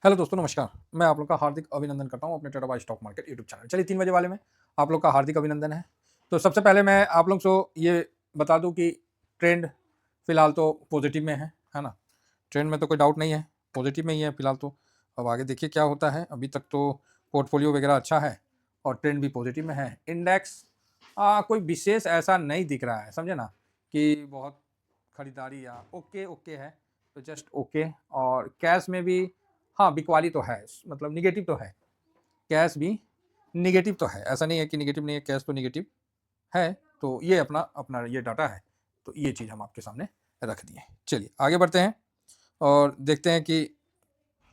Hello दोस्तों, नमस्कार। मैं आप लोग का हार्दिक अभिनंदन करता हूँ अपने Tata by stock market YouTube channel. चलिए 3 बजे वाले में आप लोग का हार्दिक अभिनंदन है। तो सबसे पहले मैं आप लोग को ये बता दूँ कि ट्रेंड फिलहाल तो पॉजिटिव में है ना? ट्रेंड में तो कोई डाउट नहीं है, पॉजिटिव में ही है फिलहाल तो। अब आगे देखिए क्या होता है। अभी तक तो पोर्टफोलियो वगैरह अच्छा है और ट्रेंड भी पॉजिटिव में है। इंडेक्स कोई विशेष ऐसा नहीं दिख रहा है, समझे ना? कि बहुत खरीदारी या ओके है, तो जस्ट ओके। और कैश में भी हाँ, बिकवाली तो है, मतलब नेगेटिव तो है। कैश भी नेगेटिव तो है, ऐसा नहीं है कि नेगेटिव नहीं है, कैश तो नेगेटिव है। तो ये अपना अपना ये डाटा है, तो ये चीज़ हम आपके सामने रख दिए। चलिए आगे बढ़ते हैं और देखते हैं कि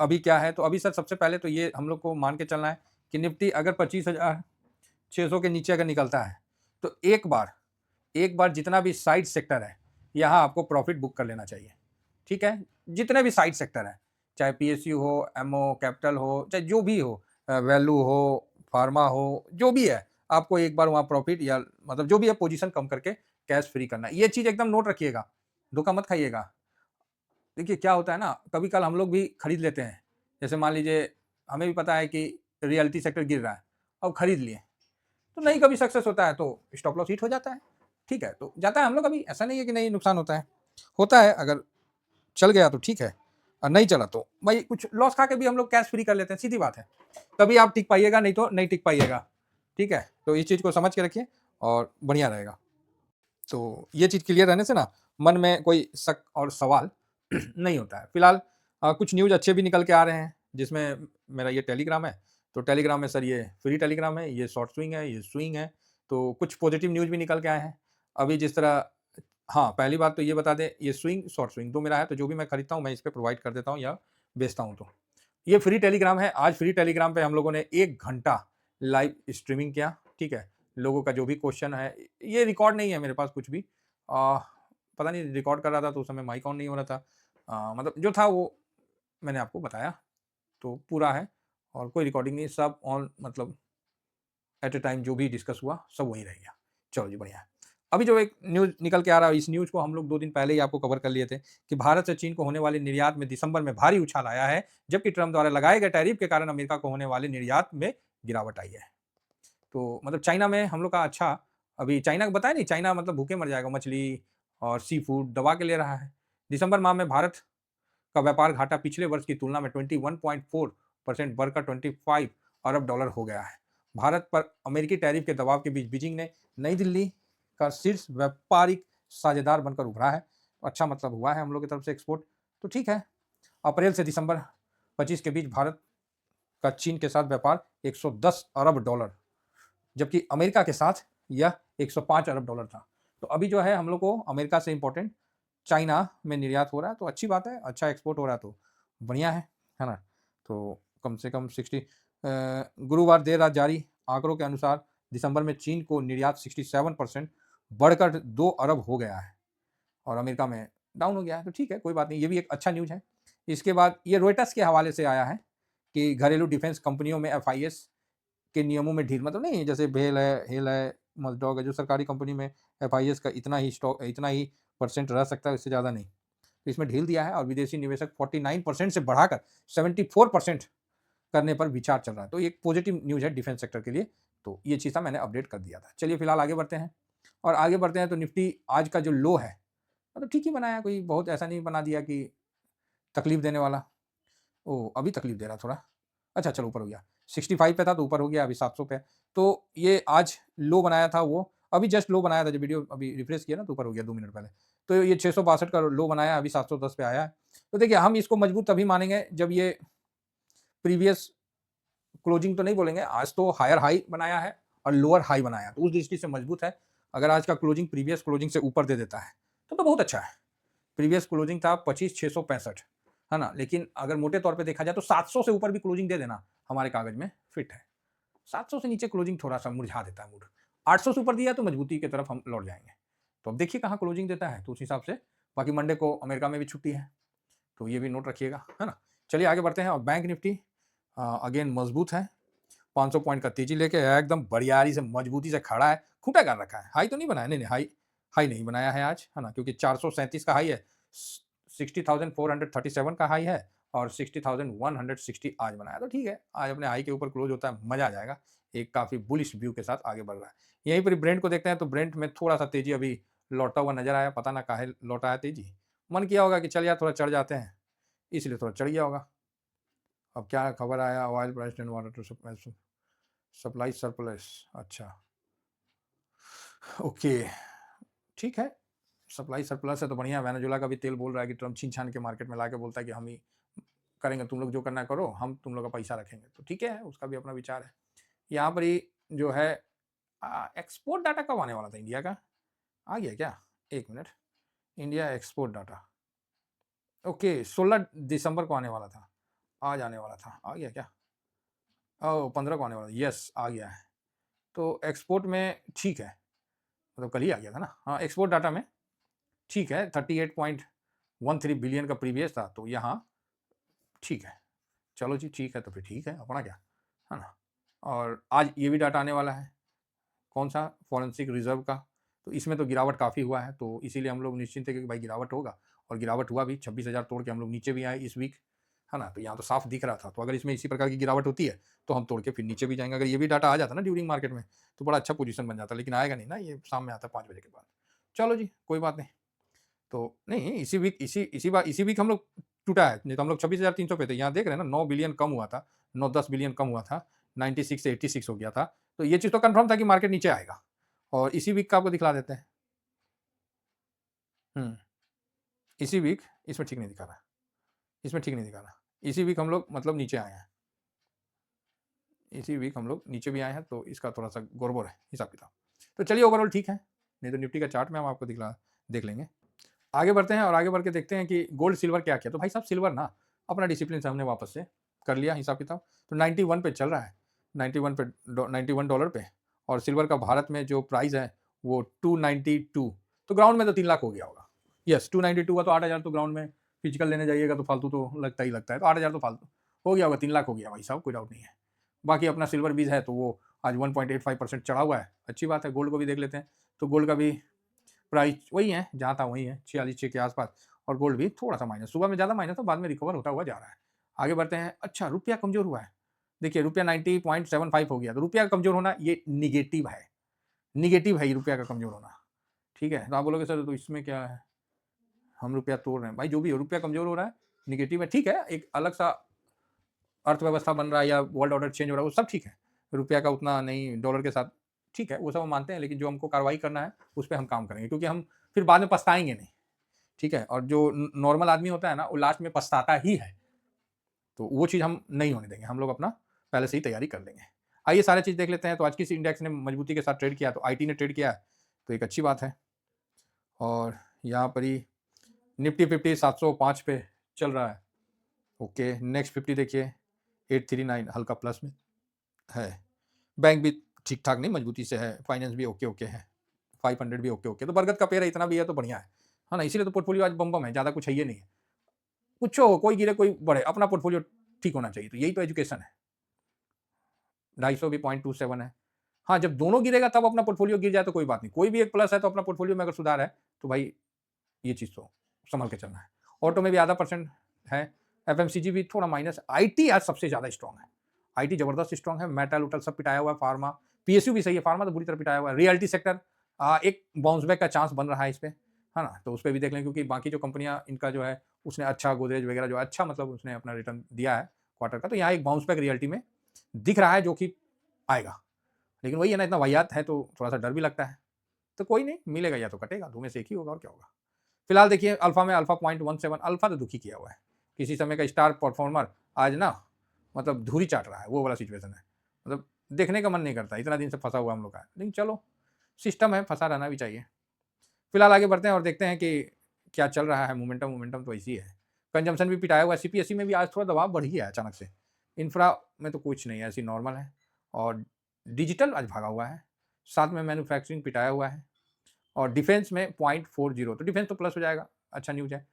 अभी क्या है। तो अभी सर सबसे पहले तो ये हम लोग को मान के चलना है कि निफ्टी अगर 25,600 के नीचे अगर निकलता है, तो एक बार जितना भी साइड सेक्टर है, यहाँ आपको प्रॉफिट बुक कर लेना चाहिए। ठीक है? जितने भी साइड सेक्टर हैं, चाहे पीएसयू हो, एमओ, कैपिटल हो, चाहे जो भी हो, वैल्यू हो, फार्मा हो, जो भी है, आपको एक बार वहाँ प्रॉफिट या मतलब जो भी है पोजीशन कम करके कैश फ्री करना है। ये चीज़ एकदम नोट रखिएगा, धोखा मत खाइएगा। देखिए क्या होता है ना, कभी-कल हम लोग भी खरीद लेते हैं। जैसे मान लीजिए हमें भी पता है कि रियल्टी सेक्टर गिर रहा है, अब खरीद लिए, तो नहीं कभी सक्सेस होता है तो स्टॉप लॉस हिट हो जाता है। ठीक है? तो जाता है हम लोग, अभी ऐसा नहीं है कि नहीं नुकसान होता है। होता है, अगर चल गया तो ठीक है और नहीं चला तो भाई कुछ लॉस खा के भी हम लोग कैश फ्री कर लेते हैं, सीधी बात है। तभी आप टिक पाइएगा, नहीं तो नहीं टिक पाइएगा। ठीक है? तो इस चीज़ को समझ के रखिए और बढ़िया रहेगा। तो ये चीज़ क्लियर रहने से ना मन में कोई शक और सवाल नहीं होता है। फिलहाल कुछ न्यूज़ अच्छे भी निकल के आ रहे हैं, जिसमें मेरा ये टेलीग्राम है। तो टेलीग्राम में सर ये फ्री टेलीग्राम है, ये शॉर्ट स्विंग है, ये स्विंग है। तो कुछ पॉजिटिव न्यूज़ भी निकल के आए हैं। अभी जिस तरह हाँ, पहली बात तो ये बता दें, ये स्विंग, शॉर्ट स्विंग 2 मेरा है, तो जो भी मैं खरीदता हूँ मैं इस पे प्रोवाइड कर देता हूँ या बेचता हूँ तो। ये फ्री टेलीग्राम है। आज फ्री टेलीग्राम पे हम लोगों ने 1 घंटा लाइव स्ट्रीमिंग किया, ठीक है? लोगों का जो भी क्वेश्चन है, ये रिकॉर्ड नहीं है मेरे पास कुछ भी। अ, पता नहीं रिकॉर्ड कर रहा था तो उस समय माइक ऑन नहीं हो रहा था। मतलब जो था वो मैंने आपको बताया, तो पूरा है और कोई रिकॉर्डिंग नहीं, सब ऑन, मतलब एट अ टाइम जो भी डिस्कस हुआ सब वहीं रह गया। चलो जी, बढ़िया है। अभी जो एक न्यूज़ निकल के आ रहा है, इस न्यूज़ को हम लोग 2 दिन पहले ही आपको कवर कर लिए थे कि भारत से चीन को होने वाले निर्यात में दिसंबर में भारी उछाल आया है, जबकि ट्रम्प द्वारा लगाए गए टैरिफ के कारण अमेरिका को होने वाले निर्यात में गिरावट आई है। तो मतलब चाइना में हम लोग का अच्छा, अभी चाइना को बताया नहीं, चाइना मतलब भूखे मर जाएगा, मछली और सी फूड दबा के ले रहा है। दिसंबर माह में भारत का व्यापार घाटा पिछले वर्ष की तुलना में 21.4% बढ़कर 25 अरब डॉलर हो गया है। भारत पर अमेरिकी टैरिफ के दबाव के बीच बीजिंग ने नई दिल्ली का शीर्ष व्यापारिक साझेदार बनकर उभरा है। अच्छा मतलब हुआ है हम लोग की तरफ से एक्सपोर्ट, तो ठीक है। अप्रैल से दिसंबर 25 के बीच भारत का चीन के साथ व्यापार 110 अरब डॉलर, जबकि अमेरिका के साथ यह 105 अरब डॉलर था। तो अभी जो है हम लोग को अमेरिका से इम्पोर्टेंट चाइना में निर्यात हो रहा है, तो अच्छी बात है, अच्छा एक्सपोर्ट हो रहा है तो बढ़िया है ना? तो कम से कम 60 गुरुवार देर रात जारी आंकड़ों के अनुसार दिसंबर में चीन को निर्यात 67% बढ़कर 2 अरब हो गया है और अमेरिका में डाउन हो गया है, तो ठीक है, कोई बात नहीं, ये भी एक अच्छा न्यूज़ है। इसके बाद ये रॉयटर्स के हवाले से आया है कि घरेलू डिफेंस कंपनियों में एफआईएस के नियमों में ढील, मतलब नहीं जैसे भेल है, हेल है, मजडॉग है, जो सरकारी कंपनी में एफआईएस का इतना ही स्टॉक, इतना ही परसेंट रह सकता है, इससे ज़्यादा नहीं। तो इसमें ढील दिया है और विदेशी निवेशक 49% से बढ़ाकर 74% करने पर विचार चल रहा है। तो ये एक पॉजिटिव न्यूज़ है डिफेंस सेक्टर के लिए। तो ये चीज़ था, मैंने अपडेट कर दिया था। चलिए फिलहाल आगे बढ़ते हैं और आगे बढ़ते हैं तो निफ्टी आज का जो लो है, मतलब ठीक ही बनाया, कोई बहुत ऐसा नहीं बना दिया कि तकलीफ देने वाला। ओह! अभी तकलीफ दे रहा है थोड़ा। अच्छा चलो ऊपर हो गया। 65 पे था तो ऊपर हो गया, अभी 700 पे है। तो ये आज लो बनाया था वो, अभी जस्ट लो बनाया था, जब वीडियो अभी रिफ्रेश किया ना तो ऊपर हो गया 2 मिनट पहले। तो ये 662 का लो बनाया, अभी 710 पे आया है। तो देखिए हम इसको मजबूत तभी मानेंगे जब ये प्रीवियस क्लोजिंग तो नहीं बोलेंगे, आज तो हायर हाई बनाया है और लोअर हाई बनाया, तो उस दृष्टि से मजबूत है। अगर आज का क्लोजिंग प्रीवियस क्लोजिंग से ऊपर दे देता है, तो बहुत अच्छा है। प्रीवियस क्लोजिंग था 25,665, है ना? लेकिन अगर मोटे तौर पे देखा जाए तो 700 से ऊपर भी क्लोजिंग दे देना हमारे कागज में फिट है। 700 से नीचे क्लोजिंग थोड़ा-सा मुरझा देता है मूड। 800 से ऊपर दिया तो मजबूती की तरफ हम लौट जाएँगे। तो अब देखिए कहाँ क्लोजिंग देता है, तो उस हिसाब से। बाकी मंडे को अमेरिका में भी छुट्टी है, तो ये भी नोट रखिएगा, है ना? चलिए आगे बढ़ते हैं और बैंक निफ्टी अगेन मजबूत है। 500 पॉइंट का तेजी लेके एकदम बढ़ियारी से मजबूती से खड़ा है, खूंटा कर रखा है, हाई तो नहीं बनाया, नहीं हाई हाई नहीं बनाया है आज, है ना? क्योंकि 437 का हाई है, 60,437 का हाई है और 60,160 आज बनाया, तो ठीक है, आज अपने हाई के ऊपर क्लोज होता है, मज़ा आ जाएगा। एक काफ़ी बुलिश व्यू के साथ आगे बढ़ रहा है। यहीं पर ब्रेंट को देखते हैं, तो ब्रेंट में थोड़ा-सा तेज़ी अभी लौटता हुआ नज़र आया, पता ना काहे लौटा है तेज़ी। मन किया होगा कि चल यार थोड़ा चढ़ जाते हैं, इसलिए थोड़ा चढ़ गया होगा। अब क्या खबर आया, oil price and water to supply surplus, अच्छा, ओके, ठीक है। सप्लाई सरप्लस है तो बढ़िया। वेनेजुएला का भी तेल बोल रहा है कि ट्रम्प छीन-छान के मार्केट में लाके बोलता है कि हम ही करेंगे, तुम लोग जो करना है करो, हम तुम लोग का पैसा रखेंगे। तो ठीक है, उसका भी अपना विचार है। यहाँ पर ही जो है एक्सपोर्ट डाटा कब आने वाला था इंडिया का? आ गया क्या? 1 minute, India export data, okay, 16 दिसंबर को आने वाला था, आज आने वाला था, आ गया क्या? ओह! 15 को आने वाला, यस आ गया है। तो एक्सपोर्ट में ठीक है, मतलब कल ही आ गया था ना? हाँ, एक्सपोर्ट डाटा में ठीक है, 38.13 बिलियन का प्रीवियस था, तो यहाँ ठीक है। चलो जी, ठीक है तो फिर ठीक है, अपना क्या, है ना? और आज ये भी डाटा आने वाला है, कौन-सा? फॉरेंसिक रिज़र्व का, तो इसमें तो गिरावट काफ़ी हुआ है, तो इसीलिए हम लोग निश्चिंत थे कि भाई गिरावट होगा, और गिरावट हुआ भी, 26,000 तोड़ के हम लोग नीचे भी आए इस वीक, है ना? तो यहाँ तो साफ दिख रहा था, तो अगर इसमें इसी प्रकार की गिरावट होती है, तो हम तोड़ के फिर नीचे भी जाएँगे। अगर ये भी डाटा आ जाता ना ड्यूरिंग मार्केट में, तो बड़ा अच्छा पोज़ीशन बन जाता, लेकिन आएगा नहीं ना, ये शाम में आता है 5 बजे के बाद। चलो जी, कोई बात नहीं। तो नहीं, इसी वीक हम लोग टूटा है, नहीं तो हम लोग 26,300 पे थे। यहाँ देख रहे हैं ना, 9 बिलियन कम हुआ था, 9-10 बिलियन कम हुआ था, 96 से 86 हो गया था। तो ये चीज़ तो कन्फर्म था कि मार्केट नीचे आएगा, और इसी वीक का आपको दिखला देते हैं। हुँ, इसी वीक, इसमें ठीक नहीं दिखा रहा, इसमें ठीक नहीं दिखा रहा। इसी वीक हम लोग मतलब नीचे आए हैं, इसी वीक हम लोग नीचे भी आए हैं, तो इसका थोड़ा-सा गड़बड़ है हिसाब-किताब। तो चलिए ओवरऑल ठीक है, नहीं तो निफ्टी का चार्ट में हम आपको देख लेंगे। आगे बढ़ते हैं और आगे बढ़ के देखते हैं कि गोल्ड सिल्वर क्या किया। तो भाई साहब सिल्वर ना अपना डिसिप्लिन से हमने वापस से कर लिया हिसाब किताब, तो 91 पे चल रहा है, 91 पे, $91 पे, और सिल्वर का भारत में जो प्राइस है वो 292, तो ग्राउंड में तो 3 लाख हो गया होगा। यस, 292 का, तो 8,000 तो ग्राउंड में फिजिकल लेने जाइएगा तो फालतू तो लगता ही लगता है, तो 8,000 तो फालतू हो गया होगा, 3 लाख हो गया भाई साहब, कोई डाउट नहीं है। बाकी अपना सिल्वर बीज है तो वो आज 1.85% चढ़ा हुआ है, अच्छी बात है। गोल्ड को भी देख लेते हैं, तो गोल्ड का भी प्राइस वही है, जहाँ था वही है, 46,600 के आसपास, और गोल्ड भी थोड़ा-सा माइनस, सुबह में ज़्यादा माइनस था, बाद में रिकवर होता हुआ जा रहा है। आगे बढ़ते हैं। अच्छा, रुपया कमज़ोर हुआ है। देखिए रुपया 90.75 हो गया, तो रुपया का कमज़ोर होना ये नेगेटिव है ये रुपया का कमज़ोर होना, ठीक है? तो आप बोलोगे सर तो इसमें क्या है? हम रुपया तोड़ रहे हैं, भाई जो भी हो रुपया कमज़ोर हो रहा है, नेगेटिव है, ठीक है, एक अलग-सा अर्थव्यवस्था बन रहा है या वर्ल्ड ऑर्डर चेंज हो रहा है, वो सब ठीक है। रुपया का उतना नहीं, डॉलर के साथ ठीक है, वो सब हम मानते हैं, लेकिन जो हमको कार्रवाई करना है, उस पे हम काम करेंगे, क्योंकि हम फिर बाद में पछताएँगे नहीं, ठीक है? और जो नॉर्मल आदमी होता है ना, वो लास्ट में पछताता ही है, तो वो चीज़ हम नहीं होने देंगे, हम लोग अपना पहले से ही तैयारी कर लेंगे। आइए सारी चीज़ देख लेते हैं। तो आज किस इंडेक्स ने मजबूती के साथ ट्रेड किया, तो आईटी ने ट्रेड किया है, तो एक अच्छी बात है। और यहाँ पर ही निफ्टी 50 705 पे चल रहा है, ओके। नेक्स्ट 50 देखिए 839 हल्का प्लस में है। बैंक भी ठीक-ठाक नहीं, मजबूती से है, फाइनेंस भी ओके-ओके है, 500 भी ओके-ओके, तो बरगद का पेड़ है, इतना भी है तो बढ़िया है ना? इसीलिए तो पोर्टफोलियो आज बम-बम है, ज़्यादा कुछ है ये नहीं है। कुछ हो, कोई गिरे कोई बढ़े, अपना पोर्टफोलियो ठीक होना चाहिए, तो यही तो एजुकेशन है। 250 भी 0.27 है। हाँ, जब दोनों गिरेगा तब अपना पोर्टफोलियो गिर जाए तो कोई बात नहीं, कोई भी एक प्लस है तो अपना पोर्टफोलियो में अगर सुधार है, तो भाई ये चीज़ तो सँभल के चलना है। ऑटो में भी आधा परसेंट है, एफएमसीजी भी थोड़ा माइनस, आईटी आज सबसे ज़्यादा स्ट्रॉन्ग है। आईटी ज़बरदस्त स्ट्रॉन्ग है, मेटल-वेटल सब पिटाया हुआ है, फार्मा, पीएसयू भी सही है, फार्मा तो बुरी तरह पिटाया हुआ है। रियल्टी सेक्टर एक बाउंस बैक का चांस बन रहा है इस पे, है ना? तो उस पे भी देख लें, क्योंकि बाकी जो कंपनियाँ इनका जो है उसने अच्छा, गोदरेज वगैरह जो है अच्छा, मतलब उसने अपना रिटर्न दिया है क्वार्टर का, तो यहाँ एक बाउंस बैक रियल्टी में दिख रहा है जो कि आएगा। लेकिन वही है ना, इतना वाहियात है तो थोड़ा-सा डर भी लगता है। तो कोई नहीं, मिलेगा या तो कटेगा, 2 में से एक ही होगा, और क्या होगा। फिलहाल देखिए अल्फा में अल्फा 0.17, अल्फा तो दुखी किया हुआ है। किसी समय का स्टार परफॉर्मर आज ना मतलब धूरी चाट रहा है, वो वाला सिचुएशन है। मतलब देखने का मन नहीं करता, इतना दिन से फँसा हुआ हम लोग का। लेकिन चलो, सिस्टम है, फँसा रहना भी चाहिए। फिलहाल आगे बढ़ते हैं और देखते हैं कि क्या चल रहा है। मोमेंटम तो ऐसी ही है। कंजम्पशन भी पिटाया हुआ है, सीपीएसई में भी आज थोड़ा दबाव बढ़ गया है अचानक से। इंफ्रा में तो कुछ नहीं है, ऐसी नॉर्मल है, और डिजिटल आज भागा हुआ है, साथ में मैन्युफैक्चरिंग पिटाया हुआ है, और डिफेंस में 0.40, तो डिफेंस तो प्लस हो जाएगा, अच्छा न्यूज़ है।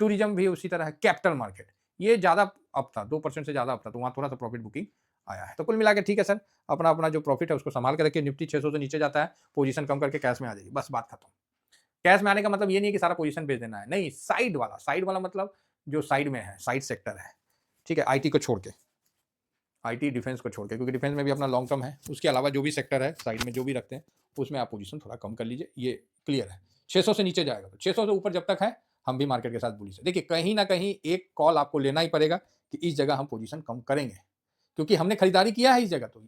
टूरिज्म भी उसी तरह है। कैपिटल मार्केट ये ज़्यादा अप था, 2% से ज़्यादा अप था, तो वहाँ थोड़ा सा प्रॉफिट बुकिंग आया है। तो कुल मिला के ठीक है सर, अपना अपना जो प्रॉफिट है उसको संभाल के रखिए। निफ्टी 600 से नीचे जाता है, पोजीशन कम करके कैश में आ जाइए, बस बात खत्म। कैश में आने का मतलब ये नहीं है कि सारा पोजीशन बेच देना है, नहीं, साइड वाला मतलब जो साइड में है, साइड सेक्टर है, ठीक है, आईटी को छोड़ के, आईटी डिफेंस को छोड़ के, क्योंकि डिफेंस में भी अपना लॉन्ग टर्म है, उसके अलावा जो भी सेक्टर है साइड में जो भी रखते हैं उसमें आप पोजीशन थोड़ा कम कर लीजिए, ये क्लियर है। 600 से नीचे जाएगा तो 600 से ऊपर जब तक है हम भी मार्केट के साथ बुलिश है। देखिए कहीं ना कहीं एक कॉल आपको लेना ही पड़ेगा कि इस जगह हम पोजीशन कम करेंगे, क्योंकि हमने खरीदारी किया है इस जगह, तो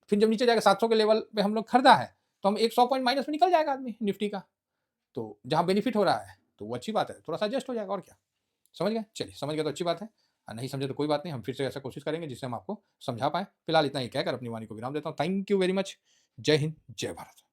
फिर जब नीचे जाएगा 700 के लेवल पे हम लोग खरीदा है तो हम एक 100 पॉइंट माइनस में निकल जाएगा आदमी निफ्टी का, तो जहां बेनिफिट हो रहा है तो वो अच्छी बात है, थोड़ा सा एडजस्ट हो जाएगा और क्या। समझ गए? चलिए समझ गए तो अच्छी बात है, नहीं समझे तो कोई बात नहीं, हम फिर से ऐसा कोशिश करेंगे जिससे हम आपको समझा पाए। फिलहाल इतना ही कहकर अपनी वाणी को विराम देता हूँ। Thank you very much. जय हिंद, जय भारत।